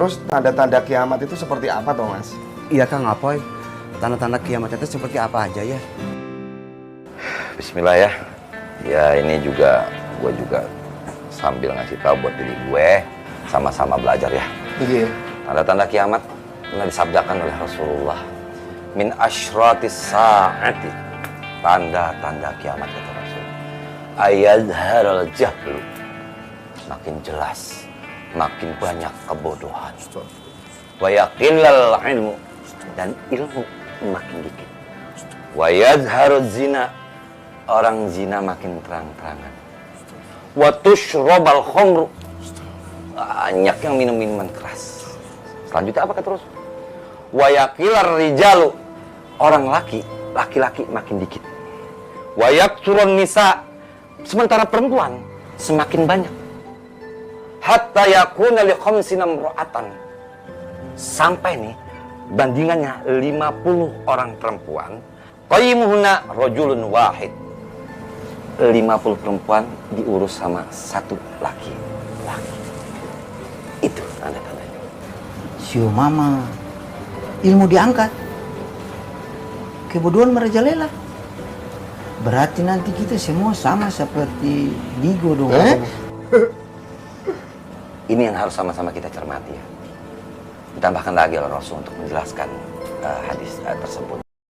Terus tanda-tanda kiamat itu seperti apa toh Mas? Iya Kang Apoy, tanda-tanda kiamat itu seperti apa aja ya? Bismillah ya. Ya ini juga gue juga sambil ngasih tahu buat diri gue, sama-sama belajar ya. Iya. Tanda-tanda kiamat pernah disabdakan oleh Rasulullah. Min asyratis saati. Tanda-tanda kiamat kata Rasul. Ayadharal jahlu. Makin jelas, makin banyak kebodohan. Wa yaqillal ilmu, dan ilmu makin dikit. Wa yadharuz zina, orang zina makin terang-terangan. Wa tushrabal khamru, banyak yang minum minuman keras. Selanjutnya apa kata Rasul? Wa yaqilar rijalu, orang laki-laki makin dikit. Wa yakturun nisa, sementara perempuan semakin banyak. Hatta yakuna li khamsina imra'atan, sampai nih bandingannya 50 orang perempuan, qayyimuhunna rajulun wahid. 50 perempuan diurus sama satu laki-laki. Itu tanda-tandanya. Sio mama, ilmu diangkat, kebodohan merajalela. Berarti nanti kita semua sama seperti Digo dong. Ini yang harus sama-sama kita cermati ya. Ditambahkan lagi oleh Rasul untuk menjelaskan hadis tersebut.